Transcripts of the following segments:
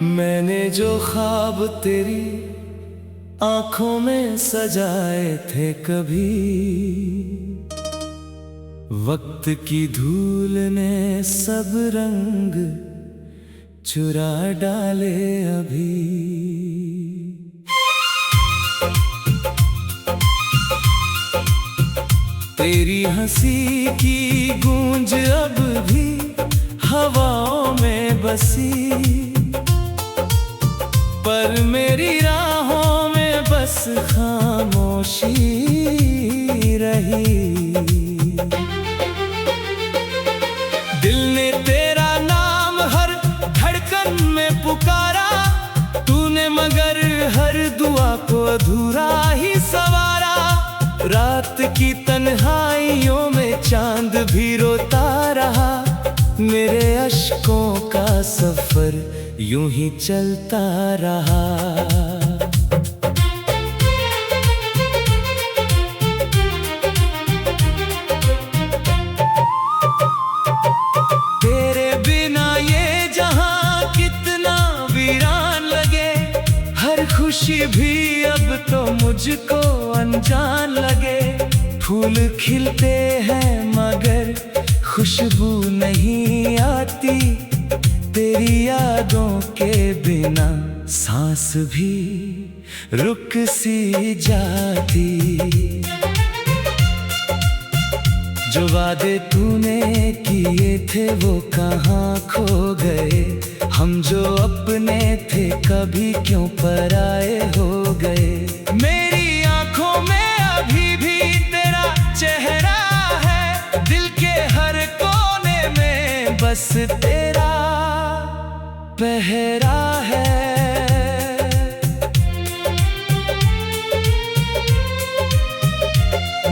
मैंने जो ख्वाब तेरी आंखों में सजाए थे, कभी वक्त की धूल ने सब रंग चुरा डाले अभी। तेरी हंसी की गूंज अब भी हवाओं में बसी, पर मेरी राहों में बस खामोशी रही। दिल ने तेरा नाम हर धड़कन में पुकारा, तूने मगर हर दुआ को अधूरा ही सवारा। रात की तन्हाइयों में चांद भी रोता रहा, मेरे अश्कों का सफर यूं ही चलता रहा। तेरे बिना ये जहां कितना वीरान लगे, हर खुशी भी अब तो मुझको अनजान लगे। फूल खिलते हैं मगर खुशबू नहीं आती, तेरी यादों के बिना सांस भी रुक सी जाती। जो वादे तूने किए थे वो कहाँ खो गए, हम जो अपने थे कभी क्यों पराए हो गए। मेरी आंखों में अभी भी तेरा चेहरा है, दिल के हर कोने में बस तेरा पहरा है।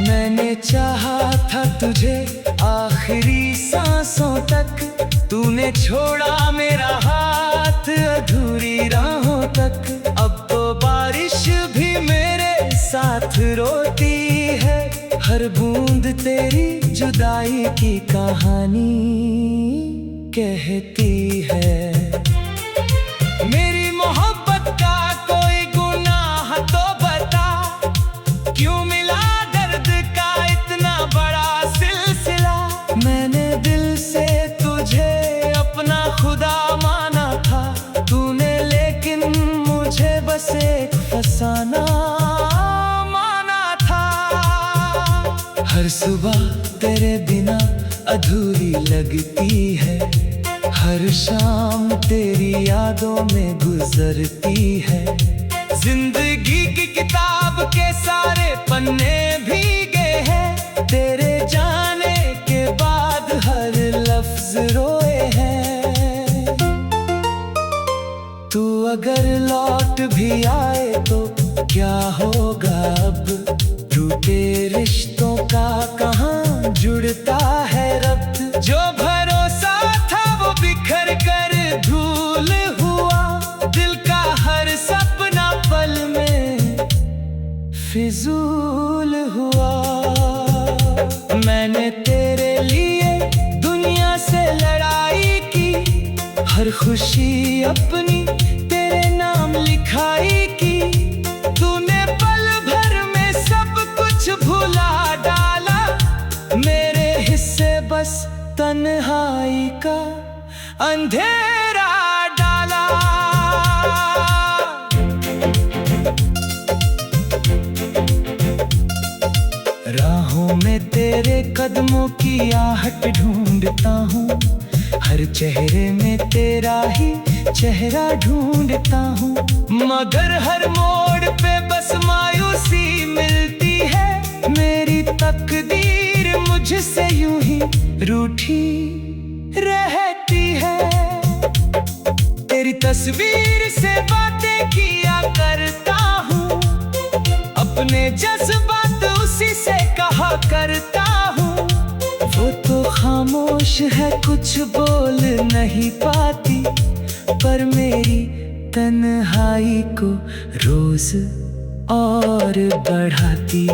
मैंने चाहा था तुझे आखिरी सांसों तक, तूने छोड़ा मेरा हाथ अधूरी राहों तक। अब तो बारिश भी मेरे साथ रोती है, हर बूंद तेरी जुदाई की कहानी कहती है। मेरी मोहब्बत का कोई गुनाह तो बता, क्यों मिला दर्द का इतना बड़ा सिलसिला। मैंने दिल से तुझे अपना खुदा माना था, तूने लेकिन मुझे बस एक फसाना माना था। हर सुबह तेरे बिना अधूरी लगती है, हर शाम तेरी यादों में गुजरती है। जिंदगी की किताब के सारे पन्ने भीगे हैं, तेरे जाने के बाद हर लफ्ज रोए हैं। तू अगर लौट भी आए तो क्या होगा अब, टूटे रिश्तों का कहाँ जुड़ता है रब्त। जो भरोसा था वो बिखर कर धूल हुआ, दिल का हर सपना पल में फिजूल हुआ। मैंने तेरे लिए दुनिया से लड़ाई की, हर खुशी अपनी तेरे नाम लिखाई की। तूने पल भर में सब कुछ भुला डाला, मेरे हिस्से बस तन्हाई का अंधेरा डाला। राहों में तेरे कदमों की आहट ढूंढता हूँ, हर चेहरे में तेरा ही चेहरा ढूंढता हूँ। मगर हर मोड़ पे बस मायूसी मिलती है, मेरी तकदीर मुझसे यूं ही रूठी रहती है। तेरी तस्वीर से बातें किया करता हूँ, अपने जज्बात उसी से कहा करता हूँ। खामोश है, कुछ बोल नहीं पाती, पर मेरी तन्हाई को रोज और बढ़ाती।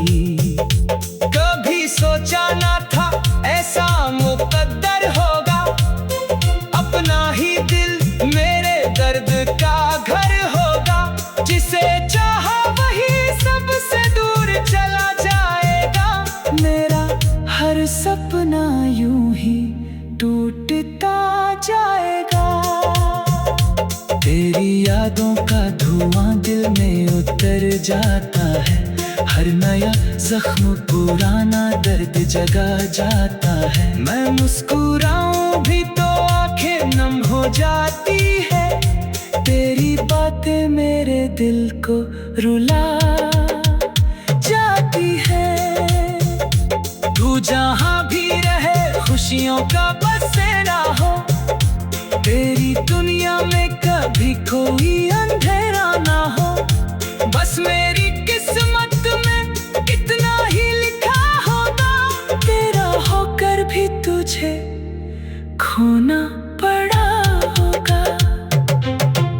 कभी सोचा ना था ऐसा मुकद्दर होगा, अपना ही दिल मेरे दर्द का घर होगा। जिसे चाहा वही सबसे दूर चला जाएगा, मेरा हर सपना यूं ही टूटता जाएगा। तेरी यादों का धुआं दिल में उतर जाता है, हर नया जख्म पुराना दर्द जगा जाता है। मैं मुस्कुराऊं भी तो आंखें नम हो जाती है, तेरी बातें मेरे दिल को रुला जाती है। तू जहां भी रहे खुशियों का बसेरा हो, तेरी दुनिया में कभी कोई अंधेरा ना हो। बस मेरी किस्मत में इतना ही लिखा होगा, तेरा होकर भी तुझे खोना पड़ा होगा।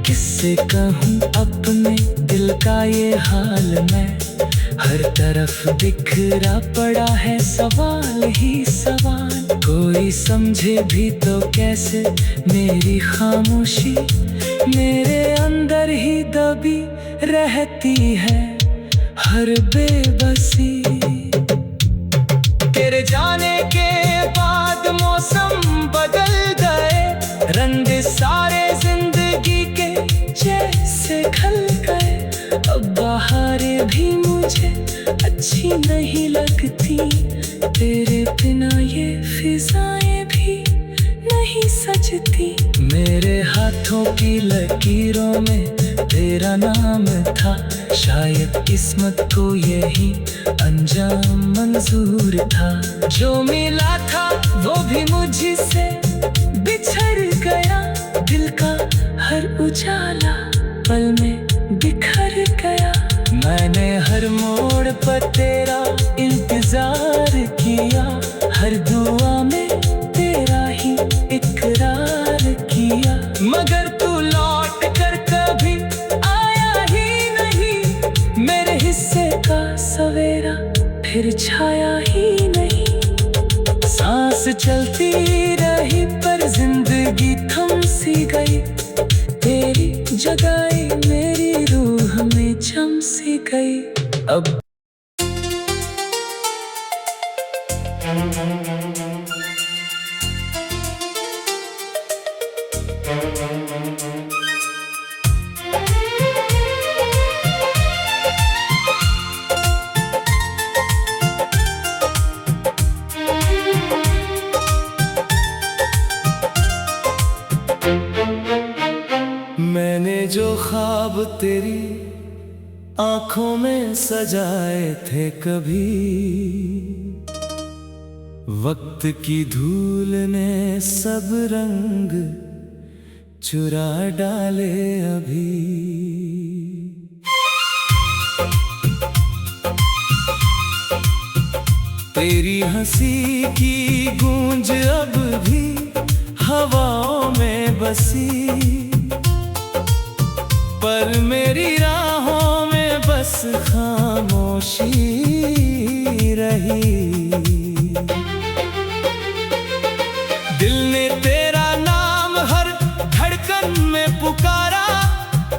किससे कहूँ अपने दिल का ये हाल मैं, हर तरफ बिखरा पड़ा है सवाल ही सवाल। कोई समझे भी तो कैसे मेरी खामोशी, मेरे अंदर ही दबी रहती है हर बेबसी। तेरे जाने के बाद मौसम बदल गए, रंग सारे जिंदगी के जैसे खल गए। अब बहारें भी मुझे अच्छी नहीं लगती, तेरे बिना ये फिजाएं भी नहीं सजती। मेरे हाथों की लकीरों में तेरा नाम था, शायद किस्मत को यही अंजाम मंजूर था। जो मिला था वो भी मुझसे बिछड़ गया, दिल का हर उजाला पल में बिखर गया। मैंने हर मोड़ पर तेरा इंतजार किया, हर दुआ में तेरा ही इकरार किया। मगर तू लौट कर कभी आया ही नहीं, मेरे हिस्से का सवेरा फिर छाया ही नहीं। सांस चलती रही पर जिंदगी थम सी गई, तेरी जगाई मेरी रूह में जम सी गई। अब मैंने जो ख्वाब तेरी आंखों में सजाए थे कभी, वक्त की धूल ने सब रंग चुरा डाले अभी। तेरी हंसी की गूंज अब भी हवाओं में बसी, पर मेरी राहों में बस खामोशी रही। दिल ने तेरा नाम हर धड़कन में पुकारा,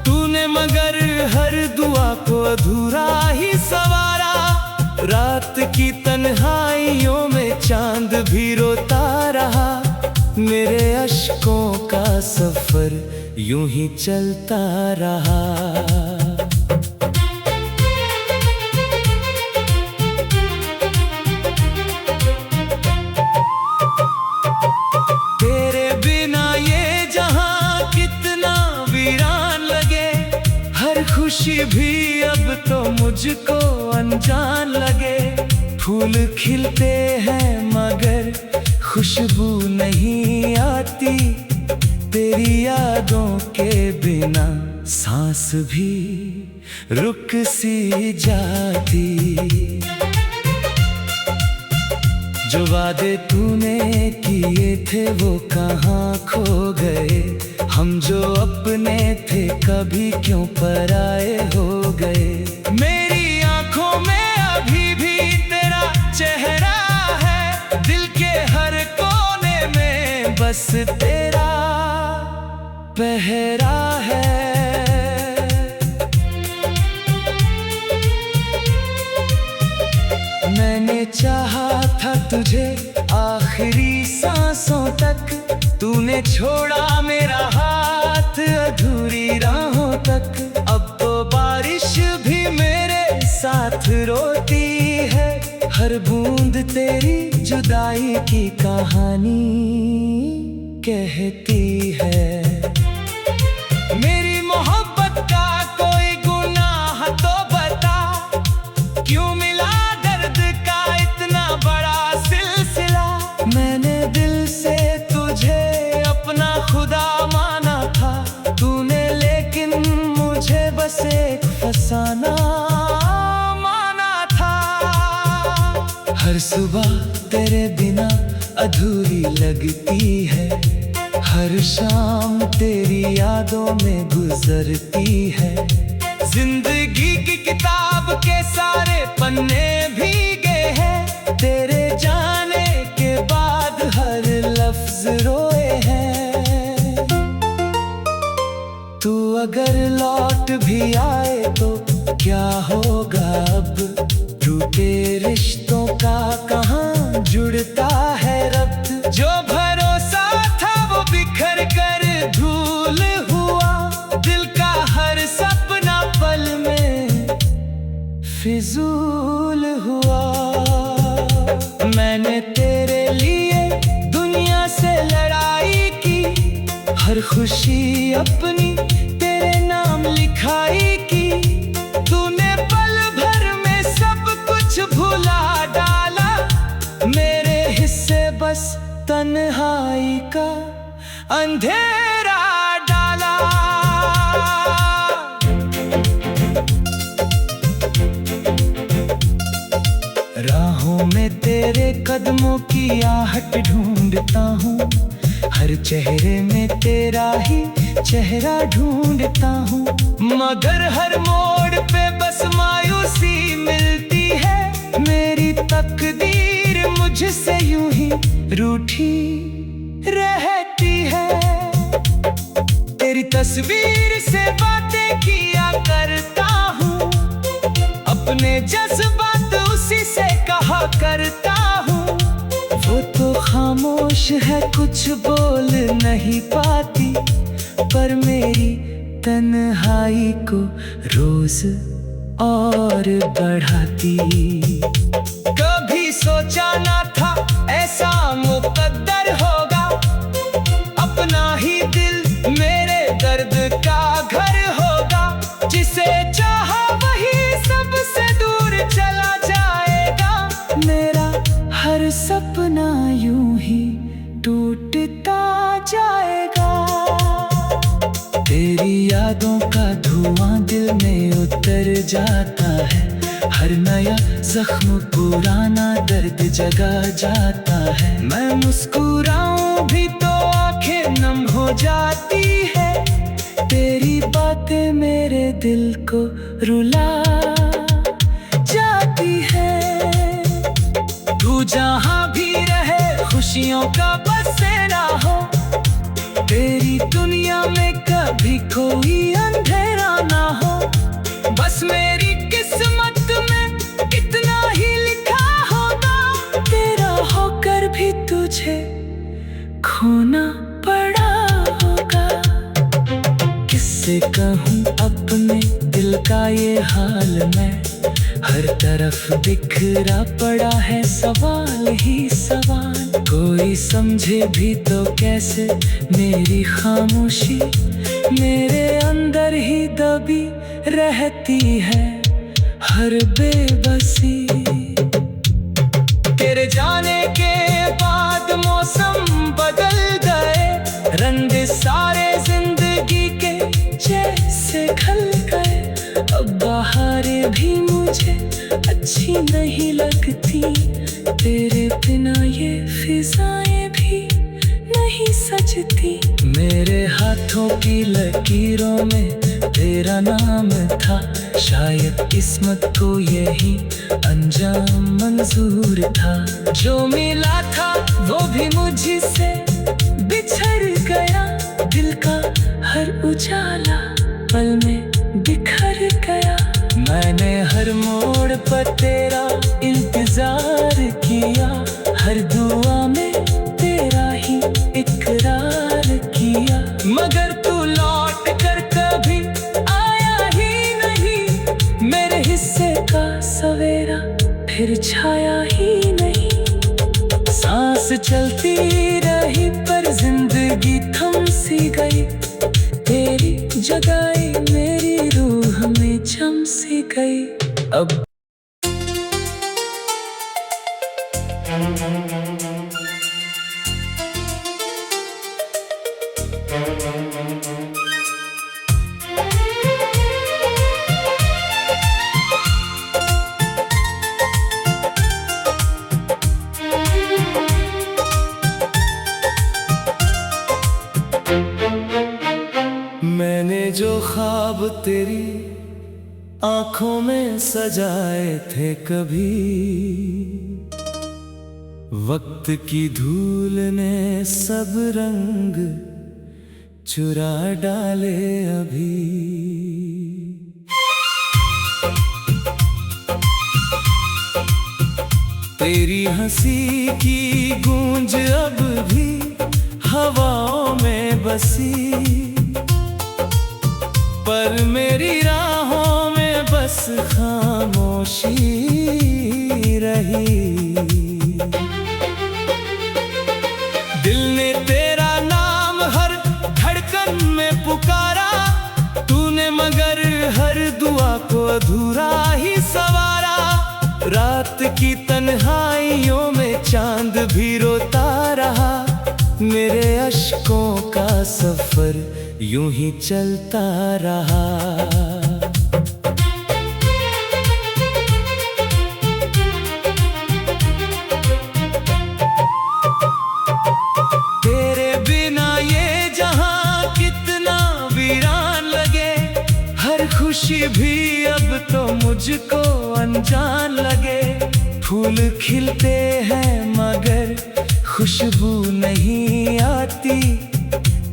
तूने मगर हर दुआ को अधूरा ही सवारा। रात की तन्हाइयों में चांद भी रोता रहा, मेरे अश्कों का सफर यूं ही चलता रहा। तेरे बिना ये जहां कितना वीरान लगे, हर खुशी भी अब तो मुझको अनजान लगे। फूल खिलते हैं मगर खुशबू नहीं आती, तेरी यादों के बिना सांस भी रुक सी जाती। जो वादे तूने किए थे वो कहाँ खो गए। हम जो अपने थे कभी क्यों पराए हो गए। मेरी आंखों में अभी भी तेरा चेहरा है, दिल के हर कोने में बस तेरा पहरा है। मैंने चाहा था तुझे आखिरी सांसों तक, तूने छोड़ा मेरा हाथ अधूरी राहों तक। अब तो बारिश भी मेरे साथ रोती है, हर बूंद तेरी जुदाई की कहानी कहती है। मेरी मोहब्बत का कोई गुनाह तो बता, क्यों मिला दर्द का इतना बड़ा सिलसिला। मैंने दिल से तुझे अपना खुदा माना था, तूने लेकिन मुझे बस एक फसाना माना था। हर सुबह तेरे बिना अधूरी लगती है, हर शाम तेरी यादों में गुजरती है। जिंदगी की किताब के सारे पन्ने भीगे हैं, तेरे जाने के बाद हर लफ्ज रोए हैं। तू अगर लौट भी आए तो क्या होगा अब, टूटे रिश्तों का कहाँ जुड़ता है रब्त। जो भरोसा था वो बिखर कर धूल हुआ, दिल का हर सपना पल में फिजूल हुआ। मैंने तेरे लिए दुनिया से लड़ाई की, हर खुशी अपनी तेरे नाम लिखाई की। तूने पल भर में सब कुछ भुला डाला, मेरे हिस्से बस तन्हाई का अंधेरा डाला। राहों में तेरे कदमों की आहट ढूंढता हूँ, हर चेहरे में तेरा ही चेहरा ढूंढता हूँ। मगर हर मोड़ पे बस मायूसी मिलती है, मेरी तकदीर मुझसे यूं ही रूठी रहती है। तेरी तस्वीर से बातें किया करता हूँ, अपने जज्बात उसी से कहा करता हूँ। वो तो खामोश है, कुछ बोल नहीं पाती, पर मेरी तन्हाई को रोज और बढ़ाती। कभी सोचा ना था ऐसा मुकद्दर होगा, अपना ही दिल मेरे दर्द का घर होगा। जिसे चाहा वही सबसे दूर चला जाएगा, मेरा हर सपना यूं ही टूटता जाएगा। तेरी यादों का धुआं दिल में उतर जाता है, हर नया जख्म पुराना दर्द जगा जाता है। मैं मुस्कुराऊं भी तो आंखें नम हो जाती है, तेरी बातें मेरे दिल को रुला जाती है। तू जहां भी रहे खुशियों का बसेरा हो, तेरी दुनिया में कभी कोई अंधेरा ना हो। बस मेरी किस्मत में इतना ही लिखा होगा, तेरा होकर भी तुझे खोना पड़ा होगा। किससे कहूँ अपने दिल का ये हाल मैं, हर तरफ बिखरा पड़ा है सवाल ही सवाल। कोई समझे भी तो कैसे मेरी खामोशी, मेरे अंदर ही दबी रहती है हर बेबसी। तेरे जाने के बाद मौसम बदल गए, रंग सारे जिंदगी के जैसे खल गए। अब बहारें भी मुझे अच्छी नहीं लगती, तेरे बिना ये फिजाएं भी नहीं सजती। मेरे हाथों की लकीरों में तेरा नाम था, शायद किस्मत को यही अंजाम मंजूर था। जो मिला था वो भी मुझसे बिछड़ गया, दिल का हर उजाला पल में बिखर गया। मैंने हर मोड़ पर तेरा इंतजार किया, हर दुआ में तेरा ही इकरार किया, मगर तू लौट कर कभी आया ही नहीं। मेरे हिस्से का सवेरा फिर छाया ही नहीं। सांस चलती रही पर जिंदगी थम सी गई, तेरी जगाई मेरी रूह में जम सी गई। अब मैंने जो ख्वाब तेरी आंखों में सजाए थे, कभी वक्त की धूल ने सब रंग चुरा डाले अभी। तेरी हंसी की गूंज अब भी हवाओं में बसी, पर मेरी राहों में बस खामोशी रही। दिल ने तेरा नाम हर धड़कन में पुकारा, तूने मगर हर दुआ को अधूरा ही सवारा। रात की तन्हाइयों में चांद भी रोता रहा, मेरे अश्कों का सफर यूं ही चलता रहा। तेरे बिना ये जहां कितना वीरान लगे, हर खुशी भी अब तो मुझको अनजान लगे। फूल खिलते हैं मगर खुशबू नहीं आती,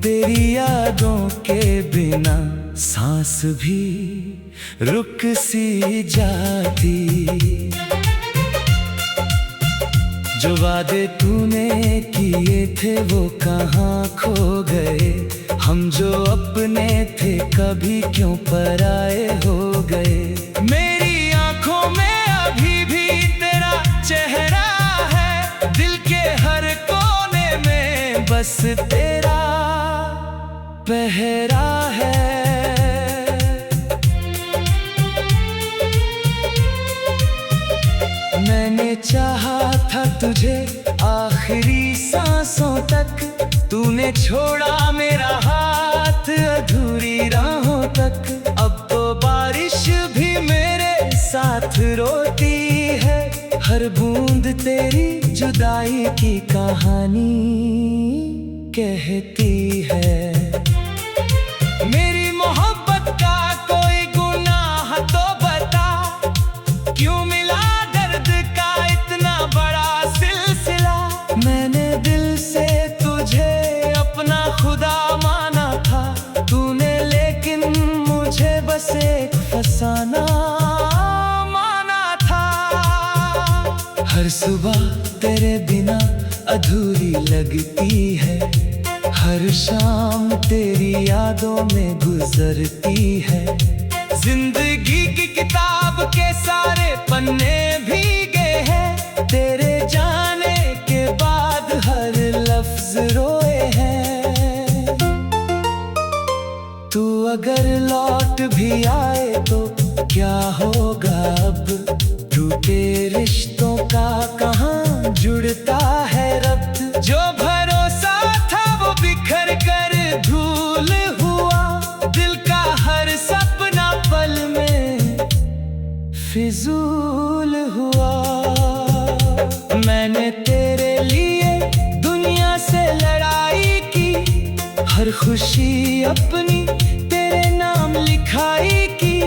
तेरी यादों के बिना सांस भी रुक सी जाती। जो वादे तूने किए थे वो कहाँ खो गए, हम जो अपने थे कभी क्यों पराए हो गए। मेरी आंखों में अभी भी तेरा चेहरा है, दिल के हर कोने में बस तेरा पहरा है। मैंने चाहा था तुझे आखिरी सांसों तक, तूने छोड़ा मेरा हाथ अधूरी राहों तक। अब तो बारिश भी मेरे साथ रोती है, हर बूंद तेरी जुदाई की कहानी कहती है। मेरी मोहब्बत का कोई गुनाह तो बता, क्यों मिला दर्द का इतना बड़ा सिलसिला। मैंने दिल से तुझे अपना खुदा माना था, तूने लेकिन मुझे बस एक फसाना माना था। हर सुबह तेरे बिना अधूरी लगती है, हर शाम तेरी यादों में गुजरती है। जिंदगी की किताब के सारे पन्ने भीगे हैं, तेरे जाने के बाद हर लफ्ज रोए हैं। तू अगर लौट भी आए तो क्या होगा अब, टूटे रिश्तों का कहाँ जुड़ता है रब्त। जो भरोसा था वो बिखर कर धूल हुआ, दिल का हर सपना पल में फिजूल हुआ। मैंने तेरे लिए दुनिया से लड़ाई की, हर खुशी अपनी तेरे नाम लिखाई की।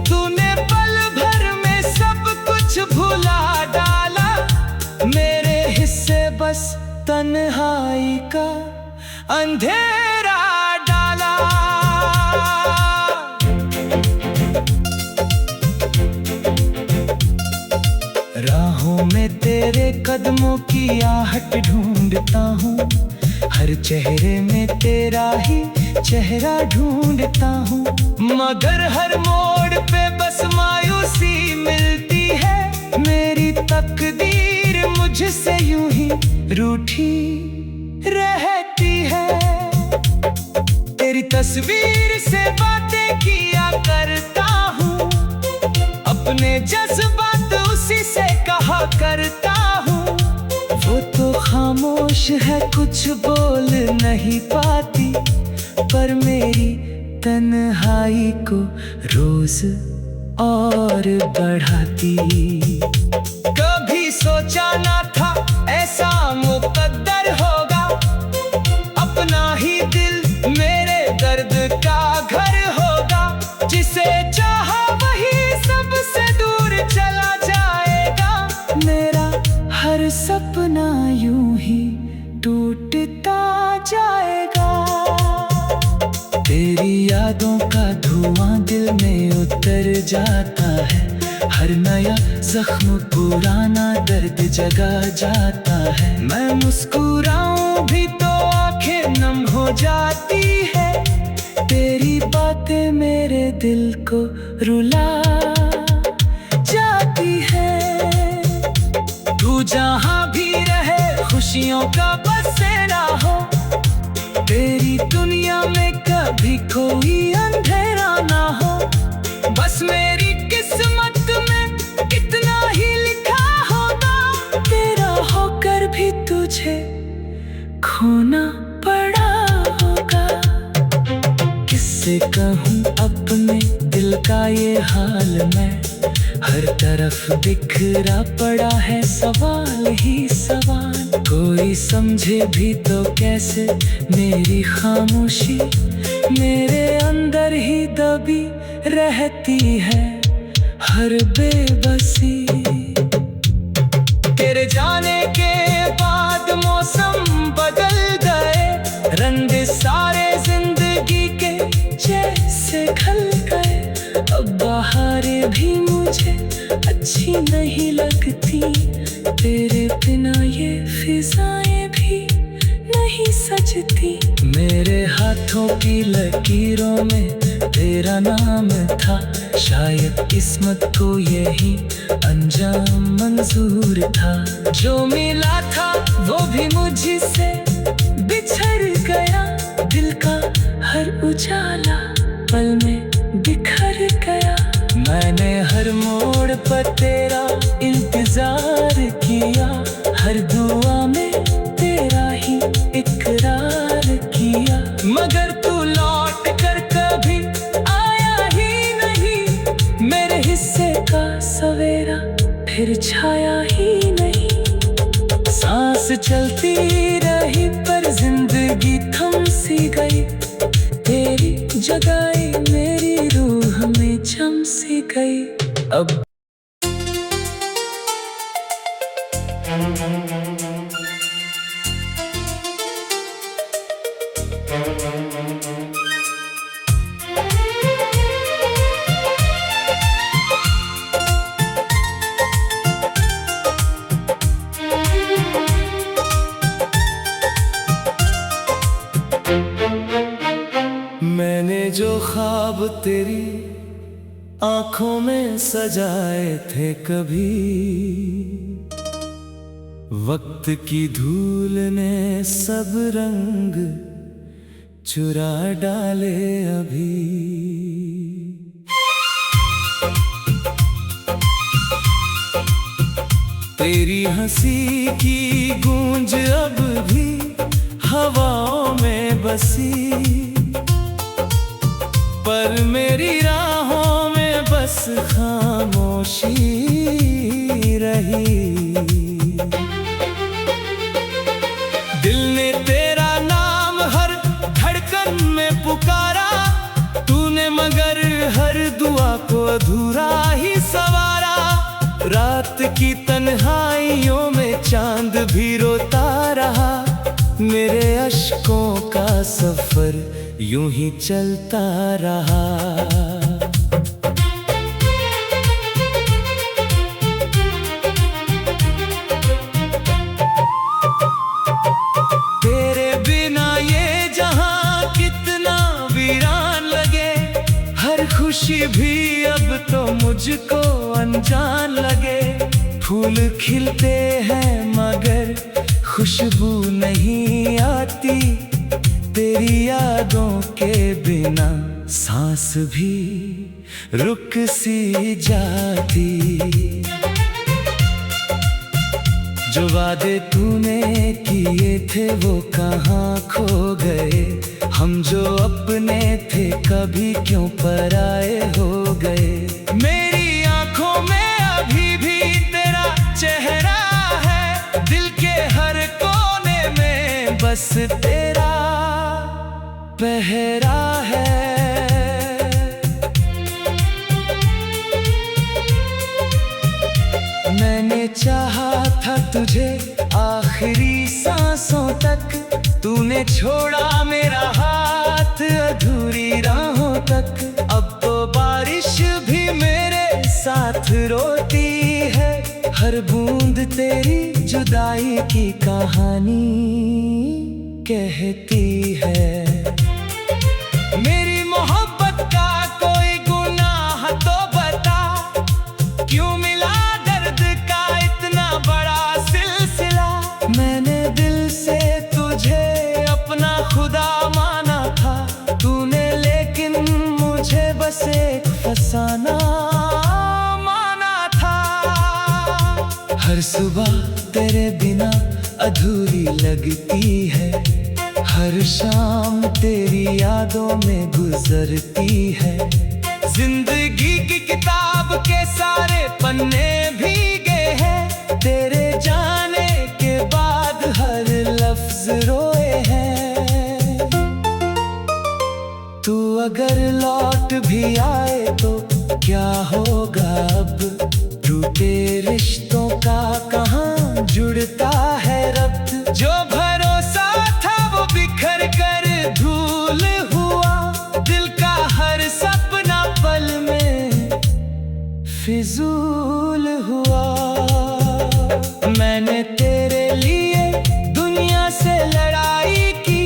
तूने पल भर में सब कुछ भुला डाला, मेरे हिस्से बस तन्हाई का अंधेरा डाला। राहों में तेरे कदमों की आहट ढूंढता हूँ, हर चेहरे में तेरा ही चेहरा ढूंढता हूँ। मगर हर मोड़ पे बस मायूसी मिलती है, मेरी तकदीर मुझसे यूं ही रूठी रहती है। तेरी तस्वीर से बातें किया करता हूँ, अपने जज्बात उसी से कहा करता हूँ। वो तो खामोश है, कुछ बोल नहीं पाती, पर मेरी तन्हाई को रोज और बढ़ाती। कभी सोचा ना था ऐसा मुकद्दर होगा, अपना ही दिल मेरे दर्द का घर होगा। जिसे चाहा वही सबसे दूर चला जाएगा, मेरा हर सपना यूं ही टूटता जाएगा। तेरी यादों का धुआं दिल में उतर जाता है, हर नया जख्म पुराना दर्द जगा जाता है। मैं मुस्कुराऊं भी तो आंखें नम हो जाती है, तेरी बातें मेरे दिल को रुला जाती है। तू जहां भी रहे खुशियों का बसेरा हो, तेरी दुनिया में कभी कोई अंधेरा ना हो। बस मेरी किस्मत में इतना ही लिखा होगा, तेरा होकर भी तुझे खोना पड़ा होगा। किससे कहूँ अपने दिल का ये हाल मैं, हर तरफ बिखरा पड़ा है सवाल ही सवाल। कोई समझे भी तो कैसे मेरी खामोशी, मेरे अंदर ही दबी रहती है हर बेबसी। तेरे जाने के बाद मौसम बदल गए, रंग सारे जिंदगी के जैसे खल गए। अब बहारें भी मुझे अच्छी नहीं लगती, तेरे बिना ये फिजाएं भी नहीं सजती। मेरे हाथों की लकीरों में तेरा नाम था, शायद किस्मत को यही अंजाम मंजूर था। जो मिला था वो भी मुझसे बिछड़ गया, दिल का हर उजाला पल में बिखर गया। मैंने हर मोड़ पर तेरा इंतजार किया, हर दुआ में तेरा ही इकरार किया। मगर तू लौट कर कभी आया ही नहीं, मेरे हिस्से का सवेरा फिर छाया ही नहीं। सांस चलती रही पर जिंदगी थम सी गई, तेरी जगाई मेरी रूह में जम सी गई। अब मैंने जो ख्वाब तेरी आंखों में सजाए थे, कभी वक्त की धूल ने सब रंग चुरा डाले अभी। तेरी हंसी की गूंज अब भी हवाओं में बसी, पर मेरी राहों में बस खामोशी रही। रात की तन्हाइयों में चांद भी रोता रहा। मेरे अश्कों का सफर यूं ही चलता रहा। तेरे बिना ये जहां कितना वीरान लगे, हर खुशी भी अब तो मुझको अनजान लगे। फूल खिलते हैं मगर खुशबू नहीं आती, तेरी यादों के बिना सांस भी रुक सी जाती। जो वादे तूने किए थे वो कहाँ खो गए, हम जो अपने थे कभी क्यों पराए हो गए। मेरी आंखों में अभी भी तेरा चेहरा है, दिल के हर कोने में बस तेरा पहरा है। मैंने चाहा था तुझे आखिरी सांसों तक, तूने छोड़ा मेरा हाथ अधूरी राहों तक। अब तो बारिश भी मेरे साथ रोती है, हर बूंद तेरी जुदाई की कहानी कहती है। मेरी मोहब्बत का कोई गुनाह तो बता, क्यों मिला दर्द का इतना बड़ा सिलसिला। मैंने दिल से तुझे अपना खुदा माना था, तूने लेकिन मुझे बस एक फसाना माना था। हर सुबह तेरे बिना अधूरी लगती है, हर शाम तेरी यादों में गुजरती है। जिंदगी की किताब के सारे पन्ने भीगे हैं, तेरे जाने के बाद हर लफ्ज रोए हैं। तू अगर लौट भी आए तो क्या होगा अब, टूटे रिश्तों का कहाँ जुड़ता है रब्त। जो भरोसा था वो बिखर कर धूल हुआ, दिल का हर सपना पल में फिजूल हुआ। मैंने तेरे लिए दुनिया से लड़ाई की,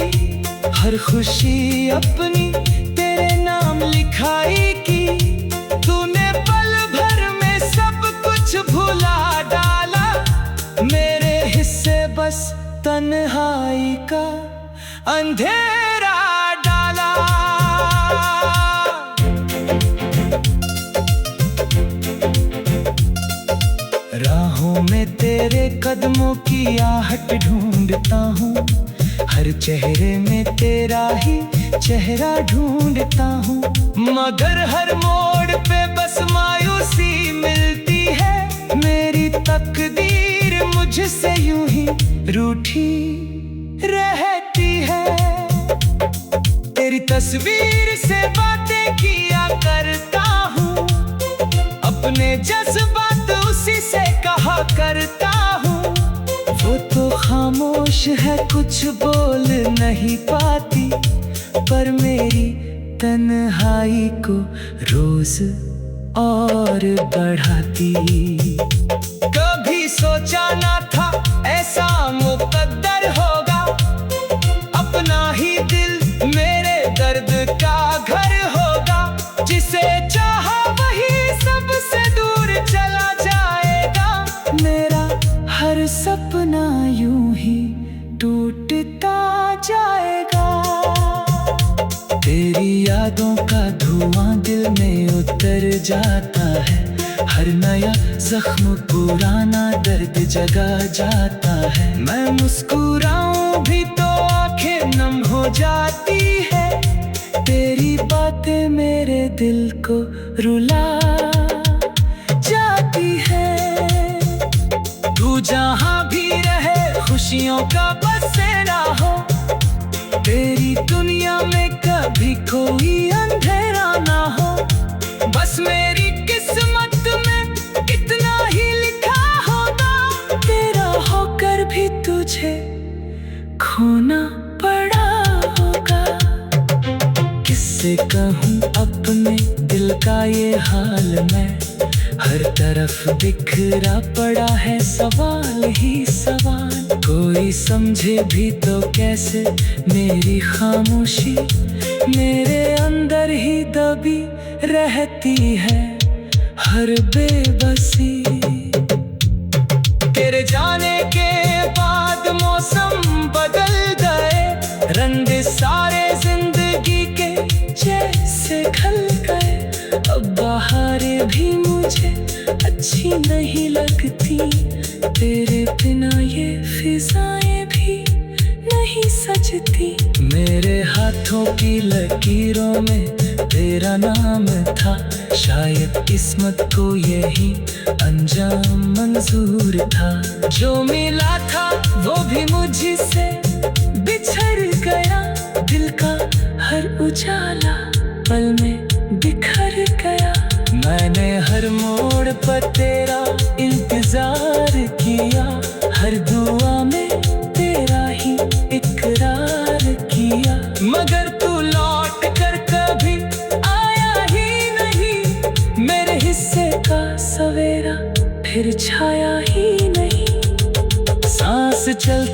हर खुशी अपनी तेरे नाम लिखाई की। तूने पल भर में सब कुछ भुला डाला, मेरे हिस्से बस तन्हाई का अंधेरा डाला। राहों में तेरे कदमों की आहट ढूंढता हूँ, हर चेहरे में तेरा ही चेहरा ढूंढता हूँ। मगर हर मोड़ पे बस मायूसी मिलती है, मेरी तकदीर मुझसे यूं ही रूठी रहती है। तेरी तस्वीर से बातें किया करता हूँ, अपने जज्बात उसी से कहा करता हूँ। वो तो खामोश है कुछ बोल नहीं पाती, पर मेरी तन्हाई को रोज और बढ़ाती। कभी सोचा ना था ऐसा मुकद्दर होगा, अपना ही दिल मेरे दर्द का घर होगा। जिसे चाहा वही सबसे दूर चला जाएगा, मेरा हर सपना यूं ही टूटता जाएगा। तेरी यादों का धुआं दिल में उतर जाता है, हर नया जख्म पुराना दर्द जगा जाता है। मैं मुस्कुराऊं भी तो आंखें नम हो जाती है, तेरी बातें मेरे दिल को रुला जाती है। तू जहां भी रहे खुशियों का बसेरा हो, तेरी दुनिया में कभी कोई अंधेरा ना हो। बस मेरी किस्मत में इतना ही लिखा कैसे कहूँ अपने दिल का ये हाल मैं, हर तरफ बिखरा पड़ा है सवाल ही सवाल। कोई समझे भी तो कैसे मेरी खामोशी, मेरे अंदर ही दबी रहती है हर बेबसी। तेरे जाने के बाद मौसम बदल गए, रंग सारे जिंदगी के जैसे खल गए। अब बहारें भी मुझे अच्छी नहीं लगती, तेरे बिना ये फिजाएं भी नहीं सजती। मेरे हाथों की लकीरों में तेरा नाम था, शायद किस्मत को यही अंजाम मंजूर था। जो मिला था वो भी मुझसे बिछड़ गया, दिल का हर उजाला पल में बिखर गया। मैंने हर मोड़ पर तेरा इंतजार किया, हर दुआ में तेरा ही इकरार किया, मगर तू लौट कर कभी आया ही नहीं। मेरे हिस्से का सवेरा फिर छाया ही नहीं। सांस चलती